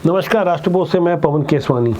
नमस्कार, राष्ट्रबोध से मैं पवन केसवानी।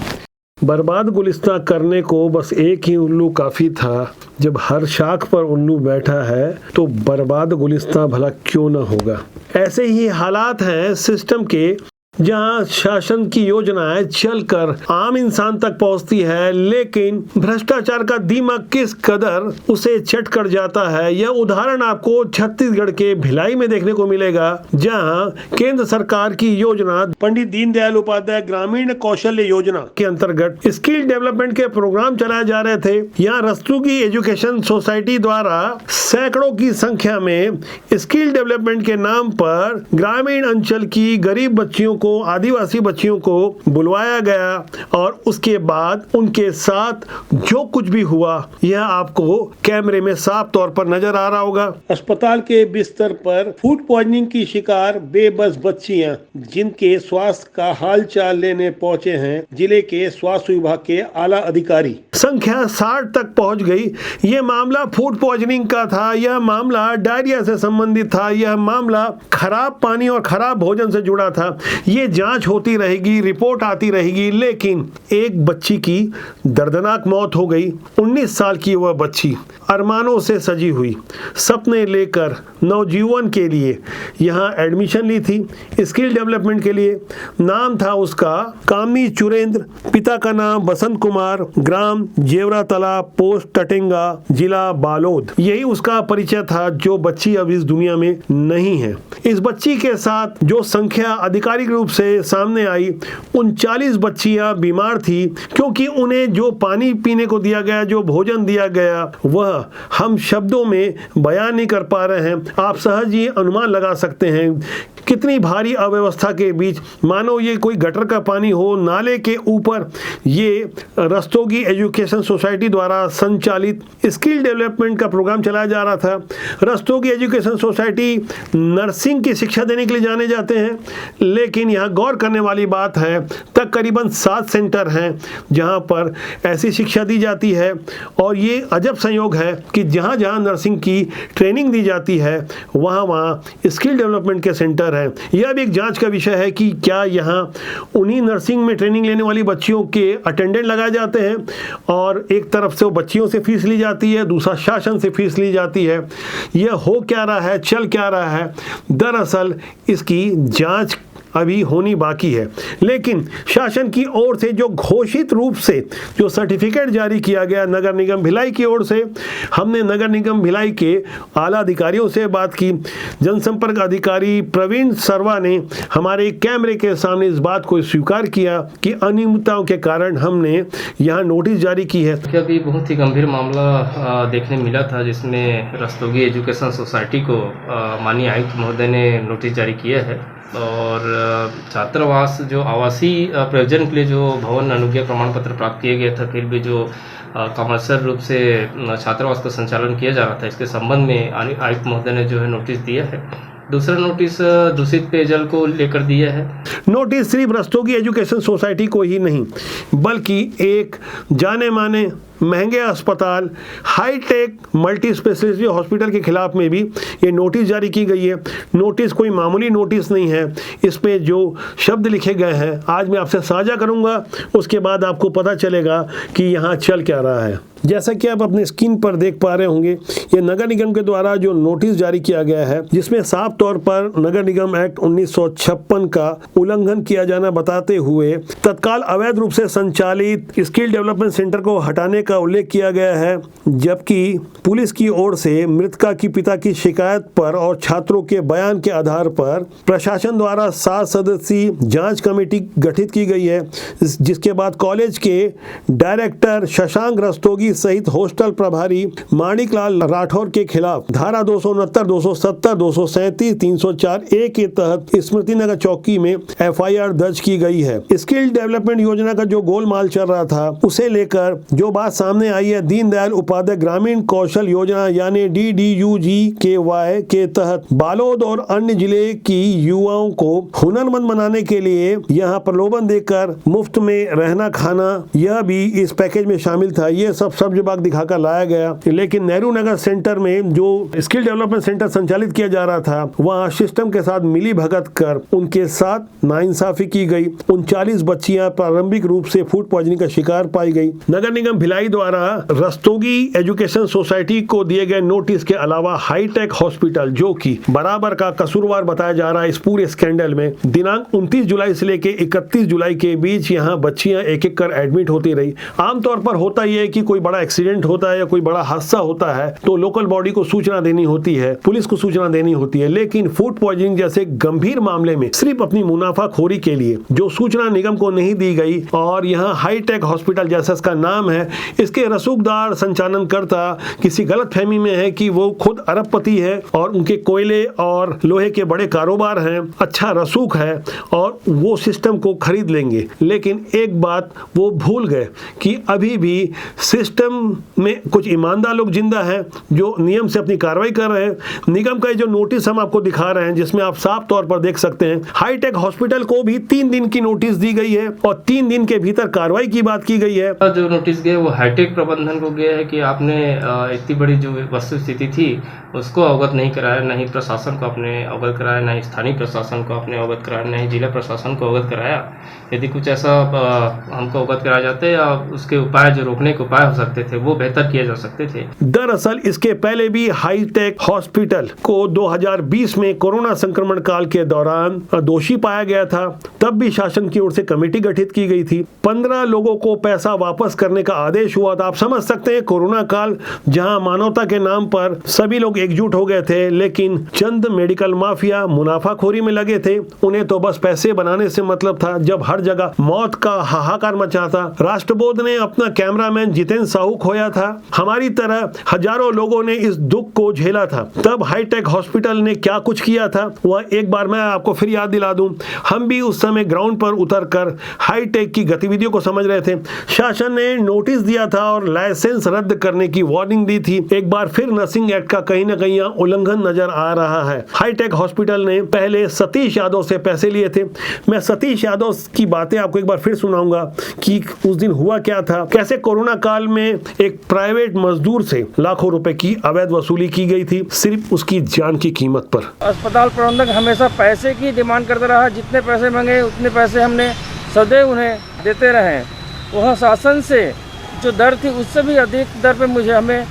बर्बाद गुलिस्तां करने को बस एक ही उल्लू काफी था। जब हर शाख पर उल्लू बैठा है तो बर्बाद गुलिस्तां भला क्यों न होगा। ऐसे ही हालात हैं सिस्टम के, जहां शासन की योजनाएं चलकर आम इंसान तक पहुंचती है, लेकिन भ्रष्टाचार का दीमक किस कदर उसे चट कर जाता है। यह उदाहरण आपको छत्तीसगढ़ के भिलाई में देखने को मिलेगा, जहां केंद्र सरकार की योजना पंडित दीनदयाल उपाध्याय ग्रामीण कौशल्य योजना के अंतर्गत स्किल डेवलपमेंट के प्रोग्राम चलाए जा रहे थे। यहाँ रस्तोगी एजुकेशन सोसाइटी द्वारा सैकड़ों की संख्या में स्किल डेवलपमेंट के नाम पर ग्रामीण अंचल की गरीब बच्चियों को, आदिवासी बच्चियों को बुलवाया गया और उसके बाद उनके साथ जो कुछ भी हुआ यह आपको कैमरे में साफ तौर पर नजर आ रहा होगा। अस्पताल के बिस्तर पर फूड पॉइजनिंग की शिकार बेबस बच्चियां, जिनके स्वास्थ्य का हालचाल लेने पहुंचे हैं जिले के स्वास्थ्य विभाग के आला अधिकारी। संख्या 60 तक पहुंच गई। यह मामला फूड पॉइजनिंग का था, यह मामला डायरिया से संबंधित था, यह मामला खराब पानी और खराब भोजन से जुड़ा था। ये जांच होती रहेगी, रिपोर्ट आती रहेगी, लेकिन एक बच्ची की दर्दनाक मौत हो गई। 19 साल की वह बच्ची अरमानों से सजी हुई, सपने लेकर नवजीवन के लिए यहाँ एडमिशन ली थी स्किल डेवलपमेंट के लिए। नाम था उसका कामी चुरेंद्र, पिता का नाम बसंत कुमार, ग्राम जेवरा तालाब, पोस्ट टटेंगा, जिला बालोद। यही उसका परिचय था, जो बच्ची अब इस दुनिया में नहीं है। इस बच्ची के साथ जो संख्या आधिकारिक रूप से सामने आई, 39 बच्चियां बीमार थी, क्योंकि उन्हें जो पानी पीने को दिया गया, जो भोजन दिया गया, वह हम शब्दों में बयान नहीं कर पा रहे हैं। आप सहज ही अनुमान लगा सकते हैं कितनी भारी अव्यवस्था के बीच, मानो ये कोई गटर का पानी हो, नाले के ऊपर ये रस्तोगी एजुकेशन सोसाइटी द्वारा संचालित स्किल डेवलपमेंट का प्रोग्राम चलाया जा रहा था। रस्तोगी एजुकेशन सोसाइटी नर्सिंग की शिक्षा देने के लिए जाने जाते हैं, लेकिन यहाँ गौर करने वाली बात है, तकरीबन 7 सेंटर हैं जहाँ पर ऐसी शिक्षा दी जाती है। और ये अजब संयोग है कि जहाँ जहाँ नर्सिंग की ट्रेनिंग दी जाती है, वहाँ वहाँ स्किल डेवलपमेंट के सेंटर हैं। यह भी एक जांच का विषय है कि क्या यहाँ उन्हीं नर्सिंग में ट्रेनिंग लेने वाली बच्चियों के अटेंडेंट लगाए जाते हैं, और एक तरफ से वो बच्चियों से फीस ली जाती है, दूसरा शासन से फीस ली जाती है। यह हो क्या रहा है, चल क्या रहा है, दरअसल इसकी जांच अभी होनी बाकी है। लेकिन शासन की ओर से जो घोषित रूप से जो सर्टिफिकेट जारी किया गया नगर निगम भिलाई की ओर से, हमने नगर निगम भिलाई के आला अधिकारियों से बात की। जनसंपर्क अधिकारी प्रवीण सर्वा ने हमारे कैमरे के सामने इस बात को स्वीकार किया कि अनियमितताओं के कारण हमने यहाँ नोटिस जारी की है। अभी बहुत ही गंभीर मामला देखने मिला था, जिसमें रस्तोगी एजुकेशन सोसाइटी को माननीय आयुक्त महोदय ने नोटिस जारी किया है और छात्रावास जो आवासीय प्रयोजन के लिए जो भवन अनुज्ञा प्रमाण पत्र प्राप्त किए गए था, फिर भी जो कमर्शियल रूप से छात्रावास का संचालन किया जा रहा था, इसके संबंध में आयुक्त महोदय ने जो है नोटिस दिया है। दूसरा नोटिस दूषित पेयजल को लेकर दिया है। नोटिस सिर्फ रस्तोगी एजुकेशन सोसाइटी को ही नहीं, बल्कि एक जाने माने महंगे अस्पताल हाईटेक मल्टी स्पेशलिटी हॉस्पिटल के खिलाफ में भी ये नोटिस जारी की गई है। नोटिस कोई मामूली नोटिस नहीं है, इसमें जो शब्द लिखे गए हैं आज मैं आपसे साझा करूंगा, उसके बाद आपको पता चलेगा कि यहाँ चल क्या रहा है। जैसा कि आप अपने स्क्रीन पर देख पा रहे होंगे, ये नगर निगम के द्वारा जो नोटिस जारी किया गया है, जिसमें साफ तौर पर नगर निगम एक्ट 1956 का उल्लंघन किया जाना बताते हुए तत्काल अवैध रूप से संचालित स्किल डेवलपमेंट सेंटर को हटाने का उल्लेख किया गया है। जबकि पुलिस की ओर से मृतका की पिता की शिकायत पर और छात्रों के बयान के आधार पर प्रशासन द्वारा 7 सदस्यीय जांच कमेटी गठित की गई है, जिसके बाद कॉलेज के डायरेक्टर शशांक रस्तोगी सहित हॉस्टल प्रभारी माणिकलाल राठौर के खिलाफ धारा 269, 270, 237, 304A के तहत स्मृति नगर चौकी में FIR दर्ज की गई है। स्किल डेवलपमेंट योजना का जो गोलमाल चल रहा था, उसे लेकर जो बात सामने आई है। दीनदयाल उपाध्याय ग्रामीण कौशल योजना यानी DDUGKY के तहत बालोद और अन्य जिले की युवाओं को हुनरमंद बनाने के लिए यहाँ प्रलोभन देकर मुफ्त में रहना खाना, यह भी इस पैकेज में शामिल था। ये सब विभाग दिखाकर लाया गया। लेकिन नेहरू नगर सेंटर में जो स्किल डेवलपमेंट सेंटर संचालित किया जा रहा था, वहाँ सिस्टम के साथ मिली भगत कर उनके साथ नाइंसाफी की गई। 39 बच्चियां प्रारंभिक रूप से फूड पॉइजनिंग का शिकार पाई गई। नगर निगम भिलाई द्वारा रस्तोगी एजुकेशन सोसाइटी को दिए गए नोटिस के अलावा हाईटेक हॉस्पिटल, जो कि बराबर का कसूरवार बताया जा रहा है इस पूरे स्कैंडल में, दिनांक 29 जुलाई से लेकर 31 जुलाई के बीच यहाँ बच्चियां एक एक कर एडमिट होती रही। आमतौर पर होता यह है कि कोई बड़ा एक्सीडेंट होता है या कोई बड़ा हादसा होता है तो लोकल बॉडी को सूचना देनी होती है, पुलिस को सूचना देनी होती है। लेकिन फूड पॉइजनिंग जैसे गंभीर मामले में सिर्फ अपनी मुनाफाखोरी के लिए जो सूचना निगम को नहीं दी गई, और यहाँ हाईटेक हॉस्पिटल जैसा इसका नाम है, इसके रसूखदार संचालनकर्ता किसी गलतफहमी में है कि वो खुद अरबपति है और उनके कोयले और लोहे के बड़े कारोबार हैं, अच्छा रसूख है और वो सिस्टम को खरीद लेंगे। लेकिन एक बात वो भूल गए कि अभी भी सिस्टम में कुछ ईमानदार लोग जिंदा हैं जो नियम से अपनी कार्रवाई कर रहे हैं। निगम का जो नोटिस हम आपको दिखा रहे हैं, जिसमें आप साफ तौर पर देख सकते हैं हाईटेक हॉस्पिटल को भी 3 दिन की नोटिस दी गई है और 3 दिन के भीतर कार्रवाई की बात की गई है। जो नोटिस गया वो हाईटेक प्रबंधन को गया है कि आपने इतनी बड़ी जो वस्तु स्थिति थी उसको अवगत नहीं कराया, न ही प्रशासन को आपने अवगत कराया, न ही स्थानीय प्रशासन को आपने अवगत कराया, न ही जिला प्रशासन को अवगत कराया। यदि कुछ ऐसा हमको अवगत कराया जाते या उसके उपाय जो रोकने के उपाय हो सकते थे वो बेहतर किए जा सकते थे। दरअसल इसके पहले भी हाईटेक हॉस्पिटल को 2020 में कोरोना संक्रमण काल के दौरान दोषी पाया गया था। तब भी शासन की ओर से कमेटी गठित की गई थी। 15 लोगों को पैसा वापस करने का आदेश हुआ था। आप समझ सकते हैं कोरोना काल जहां मानवता के नाम पर सभी लोग एकजुट हो गए थे, लेकिन चंद मेडिकल माफिया मुनाफाखोरी में लगे थे। उन्हें तो बस पैसे बनाने से मतलब था। जब हर जगह मौत का हाहाकार मचा था, राष्ट्रबोध ने अपना कैमरामैन जितेंद्र साहू खोया था, हमारी तरह हजारों लोगों ने इस दुख को झेला था। तब हाईटेक हॉस्पिटल ने क्या कुछ किया था वह एक बार मैं आपको फिर याद दिला दूं। हम भी उस समय ग्राउंड पर उतरकर हाईटेक की गतिविधियों को समझ रहे थे। शासन ने नोटिस दिया था और लाइसेंस रद्द करने की वार्निंग दी थी। एक बार फिर नर्सिंग एक्ट का कहीं न कहीं उल्लंघन नजर आ रहा है। हाईटेक हॉस्पिटल ने पहले सतीश यादव से पैसे लिए थे। मैं सतीश यादव की बातें आपको एक बार फिर सुनाऊंगा कि उस दिन हुआ क्या था, कैसे कोरोना काल में एक प्राइवेट मजदूर से लाखों रुपए की अवैध वसूली की गई थी, सिर्फ उसकी जान की कीमत पर। अस्पताल प्रबंधक हमेशा पैसे की डिमांड करता रहा। जितने पैसे मांगे उतने पैसे हमने सदैव उन्हें देते रहे। वह शासन से जो दर थी उससे भी अधिक दर पे हमें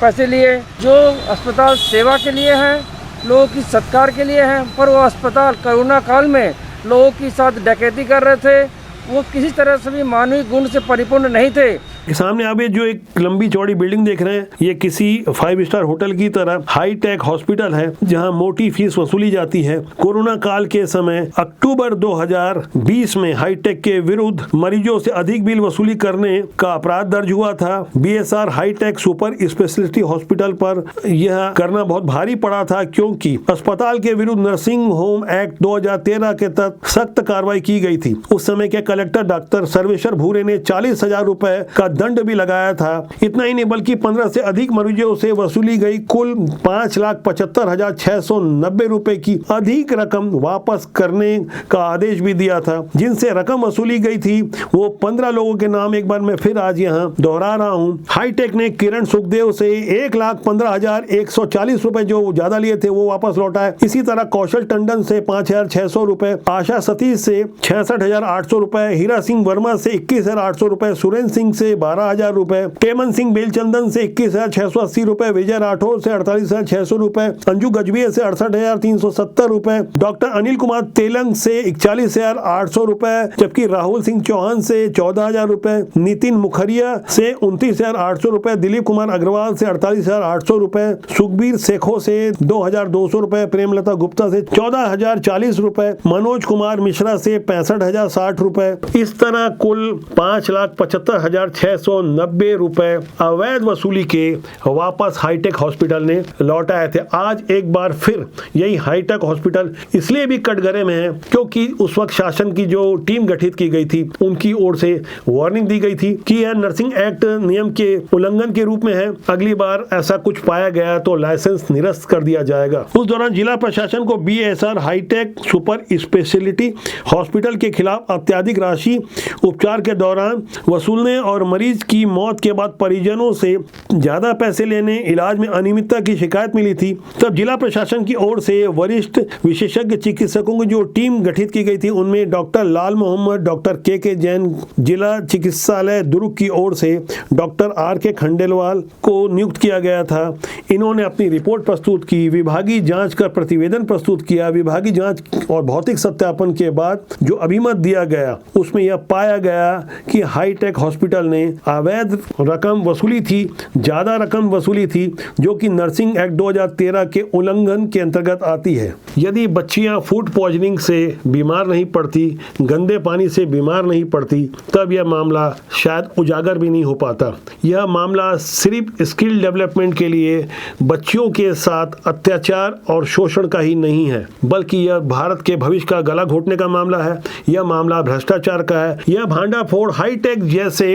पैसे लिए, जो अस्पताल सेवा के लिए हैं, लोगों की सत्कार के लिए हैं। पर वो अस्पताल कोरोना काल में लोगों के साथ डकैती कर रहे थे। वो किसी तरह से भी मानवीय गुण से परिपूर्ण नहीं थे। सामने आप ये जो एक लंबी चौड़ी बिल्डिंग देख रहे हैं, ये किसी 5 स्टार होटल की तरह हाईटेक हॉस्पिटल है जहां मोटी फीस वसूली जाती है। कोरोना काल के समय अक्टूबर 2020 में हाईटेक के विरुद्ध मरीजों से अधिक बिल वसूली करने का अपराध दर्ज हुआ था। BSR hitech super speciality hospital पर यह करना बहुत भारी पड़ा था, क्योंकि अस्पताल के विरुद्ध नर्सिंग होम एक्ट 2013 के तहत सख्त कार्रवाई की गई थी। उस समय के कलेक्टर डॉक्टर सर्वेश्वर भूरे ने 40,000 रुपए का दंड भी लगाया था। इतना ही नहीं बल्कि 15 से अधिक मरीजों से वसूली गई कुल 5,75,690 रुपए की अधिक रकम वापस करने का आदेश भी दिया था। जिनसे रकम वसूली गई थी वो 15 लोगों के नाम एक बार मैं फिर आज यहाँ दोहरा रहा हूँ। हाईटेक ने किरण सुखदेव से 1,15,140 रुपए जो ज्यादा लिए थे वो वापस लौटाए। इसी तरह कौशल टंडन से 5,600 रुपए, आशा सतीश से 66,800 रुपए, हीरा सिंह वर्मा से 21,800 रुपए, सुरेंद्र सिंह से 12,000 रुपए, टेमन सिंह बेलचंदन से 21,680 रुपए, विजय राठौर से 48,600 रुपए, अंजू गजबिया से 68,370 रुपए, डॉक्टर अनिल कुमार तेलंग से 41,800 रुपए, जबकि राहुल सिंह चौहान से 14,000 रुपए, नितिन मुखरिया से 29,800 रुपए, दिलीप कुमार अग्रवाल से 48,800 रुपए, सुखबीर शेखो से 2,200 रुपए, प्रेमलता गुप्ता से 14,040 रुपए, मनोज कुमार मिश्रा से 65,060 रुपए। इस तरह कुल 5,75,600 690 रुपए अवैध वसूली के वापस हाईटेक हॉस्पिटल ने लौटाए थे। आज एक बार फिर यही हाईटेक हॉस्पिटल इसलिए भी कटघरे में है क्योंकि उस वक्त शासन की जो टीम गठित की गई थी उनकी ओर से वार्निंग दी गई थी कि यह नर्सिंग एक्ट नियम के उल्लंघन के रूप में है, अगली बार ऐसा कुछ पाया गया तो लाइसेंस निरस्त कर दिया जाएगा। उस दौरान जिला प्रशासन को BSR hitech super speciality hospital के खिलाफ अत्यधिक राशि उपचार के दौरान वसूलने और मरीज की मौत के बाद परिजनों से ज्यादा पैसे लेने, इलाज में अनियमितता की शिकायत मिली थी। तब जिला प्रशासन की ओर से वरिष्ठ विशेषज्ञ चिकित्सकों की जो टीम गठित की गई थी उनमें डॉक्टर लाल मोहम्मद, डॉक्टर के जैन, जिला चिकित्सालय दुर्ग की ओर से डॉक्टर RK खंडेलवाल को नियुक्त किया गया था। इन्होंने अपनी रिपोर्ट प्रस्तुत की, विभागीय जांच कर प्रतिवेदन प्रस्तुत किया। विभागीय जांच और भौतिक सत्यापन के बाद जो अभिमत दिया गया उसमें यह पाया गया कि हाईटेक हॉस्पिटल ने अवैध रकम वसूली थी, ज्यादा रकम वसूली थी, जो कि नर्सिंग एक्ट 2013 के उल्लंघन के अंतर्गत आती है। यदि बच्चियां फूड पॉइजनिंग से बीमार नहीं पड़ती, गंदे पानी से बीमार नहीं पड़ती, तब यह मामला शायद उजागर भी नहीं हो पाता। यह मामला सिर्फ स्किल डेवलपमेंट के लिए बच्चियों के साथ अत्याचार और शोषण का ही नहीं है, बल्कि यह भारत के भविष्य का गला घोटने का मामला है। यह मामला भ्रष्टाचार का है। यह भांडाफोड़ हाईटेक जैसे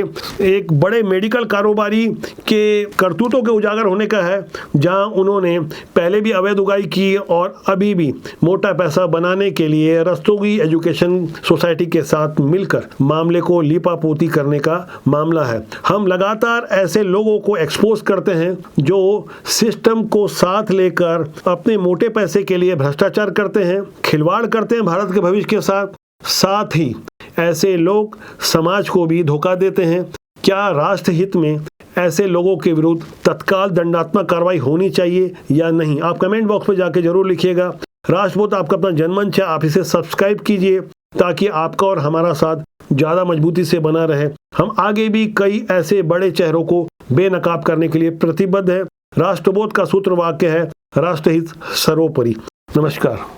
एक बड़े मेडिकल कारोबारी के करतूतों के उजागर होने का है, जहां उन्होंने पहले भी अवैध उगाई की और अभी भी मोटा पैसा बनाने के लिए रस्तोगी एजुकेशन सोसाइटी के साथ मिलकर मामले को लीपापोती करने का मामला है। हम लगातार ऐसे लोगों को एक्सपोज करते हैं जो सिस्टम को साथ लेकर अपने मोटे पैसे के लिए भ्रष्टाचार करते हैं, खिलवाड़ करते हैं भारत के भविष्य के साथ ही ऐसे लोग समाज को भी धोखा देते हैं। क्या राष्ट्र हित में ऐसे लोगों के विरुद्ध तत्काल दंडात्मक कार्रवाई होनी चाहिए या नहीं? आप कमेंट बॉक्स में जाके जरूर लिखिएगा। राष्ट्रबोध आपका अपना जनमंच है, आप इसे सब्सक्राइब कीजिए ताकि आपका और हमारा साथ ज्यादा मजबूती से बना रहे। हम आगे भी कई ऐसे बड़े चेहरों को बेनकाब करने के लिए प्रतिबद्ध है। राष्ट्रबोध का सूत्र वाक्य है, राष्ट्रहित सर्वोपरि। नमस्कार।